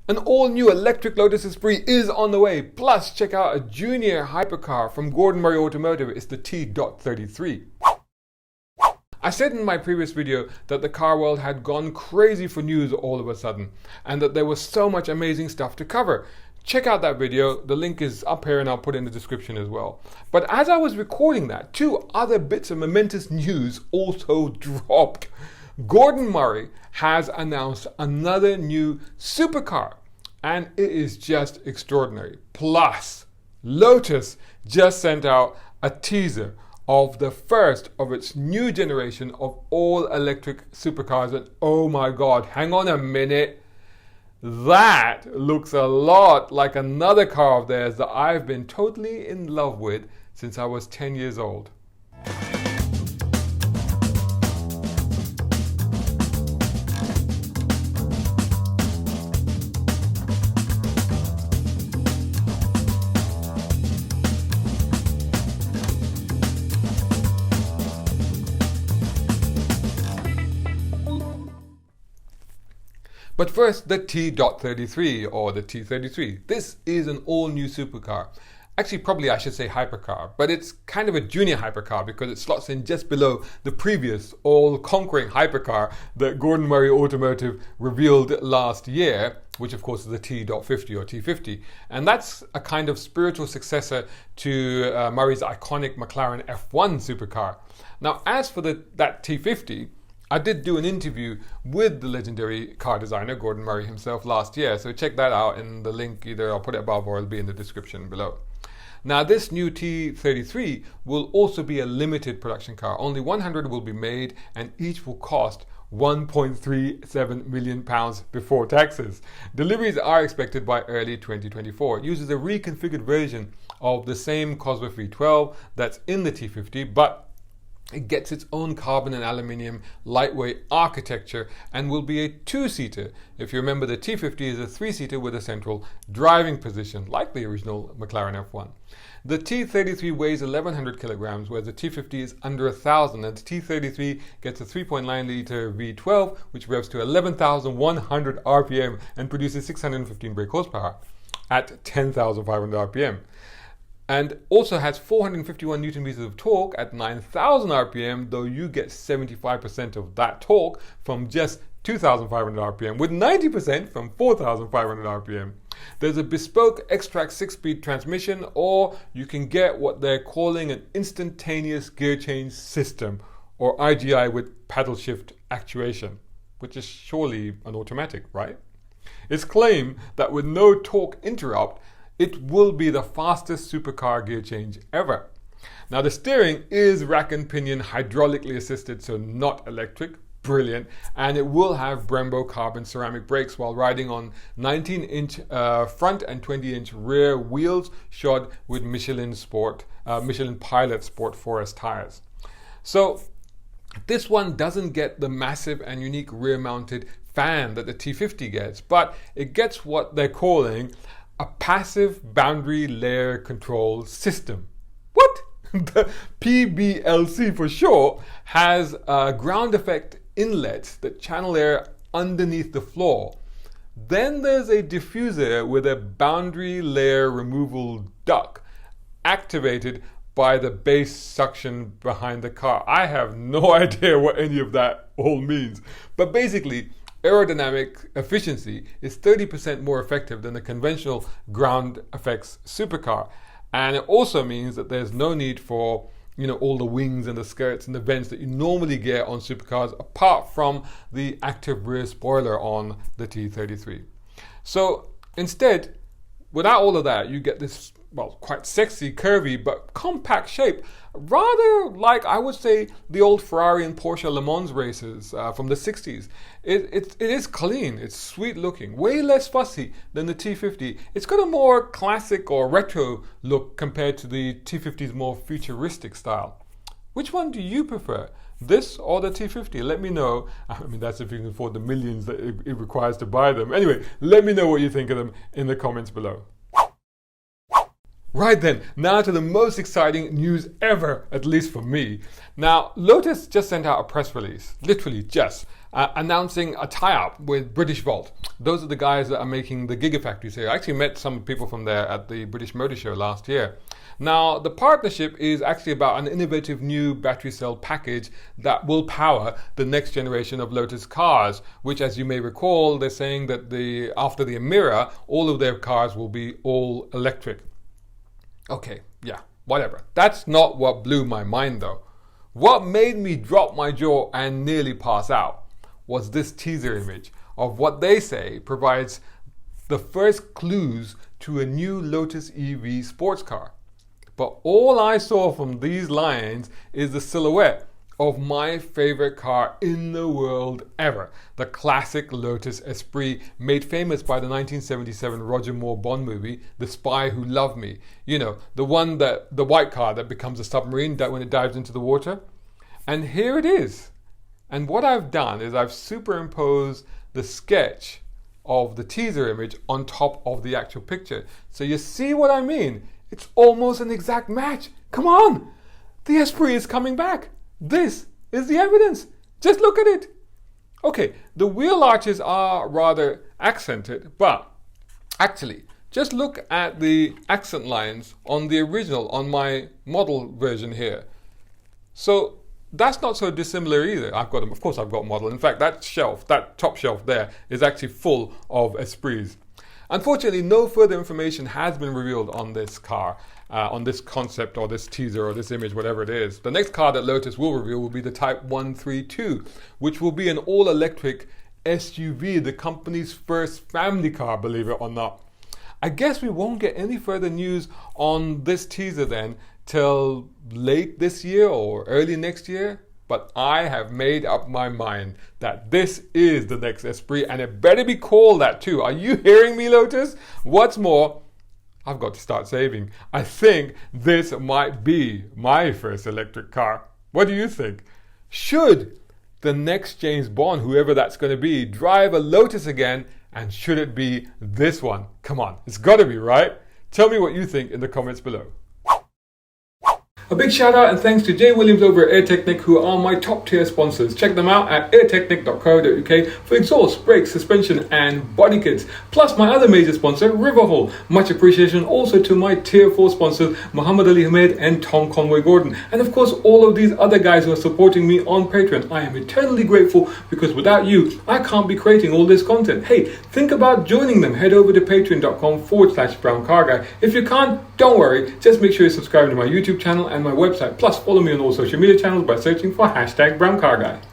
An all-new electric Lotus Esprit is on the way. Plus, check out a junior hypercar from Gordon Murray Automotive. It's the T.33. I said in my previous video that the car world had gone crazy for news all of a sudden, and that there was so much amazing stuff to cover. Check out that video. The link is up here and I'll put it in the description as well. But as I was recording that, two other bits of momentous news also dropped. Gordon Murray has announced another new supercar, and it is just extraordinary. Plus, Lotus just sent out a teaser of the first of its new generation of all-electric supercars, and oh my god, hang on a minute, that looks a lot like another car of theirs that I've been totally in love with since I was 10 years old. But first, the T.33 or the T33. This is an all-new supercar. Actually, probably I should say hypercar, but it's kind of a junior hypercar because it slots in just below the previous all-conquering hypercar that Gordon Murray Automotive revealed last year, which of course is the T.50 or T50. And that's a kind of spiritual successor to Murray's iconic McLaren F1 supercar. Now, as for that T50, I did do an interview with the legendary car designer, Gordon Murray himself, last year, so check that out in the link. Either I'll put it above or it'll be in the description below. Now, this new T33 will also be a limited production car. Only 100 will be made, and each will cost £1.37 million before taxes. Deliveries are expected by early 2024. It uses a reconfigured version of the same Cosworth V12 that's in the T50, but it gets its own carbon and aluminium lightweight architecture and will be a two-seater. If you remember, the T50 is a three-seater with a central driving position, like the original McLaren F1. The T33 weighs 1,100 kilograms, whereas the T50 is under 1,000, and the T33 gets a 3.9-litre V12, which revs to 11,100 RPM and produces 615 brake horsepower at 10,500 RPM. And also has 451 Newton meters of torque at 9,000 RPM, though you get 75% of that torque from just 2,500 RPM, with 90% from 4,500 RPM. There's a bespoke X-Track 6-speed transmission, or you can get what they're calling an instantaneous gear change system, or IGI with paddle shift actuation, which is surely an automatic, right? It's claimed that with no torque interrupt, it will be the fastest supercar gear change ever. Now, the steering is rack and pinion hydraulically assisted, so not electric. Brilliant. And it will have Brembo carbon ceramic brakes while riding on 19-inch front and 20-inch rear wheels shod with Michelin Pilot Sport Forest tires. So this one doesn't get the massive and unique rear-mounted fan that the T50 gets, but it gets what they're calling a passive boundary layer control system. What? The PBLC for short has ground effect inlets that channel air underneath the floor. Then there's a diffuser with a boundary layer removal duct activated by the base suction behind the car. I have no idea what any of that all means, but basically aerodynamic efficiency is 30% more effective than the conventional ground effects supercar. And it also means that there's no need for, all the wings and the skirts and the vents that you normally get on supercars, apart from the active rear spoiler on the T33. So instead, without all of that, you get this, quite sexy, curvy, but compact shape. Rather like, I would say, the old Ferrari and Porsche Le Mans races from the 60s. It is clean, it's sweet looking, way less fussy than the T50. It's got a more classic or retro look compared to the T50's more futuristic style. Which one do you prefer? This or the T50? Let me know. I mean, that's if you can afford the millions that it requires to buy them. Anyway, let me know what you think of them in the comments below. Right then, now to the most exciting news ever, at least for me. Now, Lotus just sent out a press release, literally just, announcing a tie-up with British Volt. Those are the guys that are making the Gigafactories here. I actually met some people from there at the British Motor Show last year. Now, the partnership is actually about an innovative new battery cell package that will power the next generation of Lotus cars, which, as you may recall, they're saying that after the Emira, all of their cars will be all electric. Okay, yeah, whatever. That's not what blew my mind, though. What made me drop my jaw and nearly pass out was this teaser image of what they say provides the first clues to a new Lotus EV sports car. But all I saw from these lines is the silhouette of my favorite car in the world ever, the classic Lotus Esprit, made famous by the 1977 Roger Moore Bond movie, The Spy Who Loved Me. You know, the white car that becomes a submarine when it dives into the water. And here it is. And what I've done is I've superimposed the sketch of the teaser image on top of the actual picture. So you see what I mean? It's almost an exact match. Come on! The Esprit is coming back. This is the evidence. Just look at it. Okay, the wheel arches are rather accented, but actually, just look at the accent lines on the original, on my model version here. So that's not so dissimilar either. Of course I've got model. In fact, that top shelf there is actually full of Esprits. Unfortunately, no further information has been revealed on this car, on this concept or this teaser or this image, whatever it is. The next car that Lotus will reveal will be the Type 132, which will be an all-electric SUV, the company's first family car, believe it or not. I guess we won't get any further news on this teaser then till late this year or early next year. But I have made up my mind that this is the next Esprit, and it better be called that too. Are you hearing me, Lotus? What's more, I've got to start saving. I think this might be my first electric car. What do you think? Should the next James Bond, whoever that's going to be, drive a Lotus again? And should it be this one? Come on, it's got to be, right? Tell me what you think in the comments below. A big shout out and thanks to Jay Williams over at AirTechnic, who are my top tier sponsors. Check them out at airtechnic.co.uk for exhaust, brakes, suspension and body kits. Plus my other major sponsor, Riverhall. Much appreciation also to my tier 4 sponsors, Muhammad Ali Hamed and Tom Conway Gordon. And of course all of these other guys who are supporting me on Patreon. I am eternally grateful because without you, I can't be creating all this content. Hey, think about joining them. Head over to patreon.com/browncarguy. If you can't, don't worry. Just make sure you subscribe to my YouTube channel and my website. Plus, follow me on all social media channels by searching for #BrownCarGuy.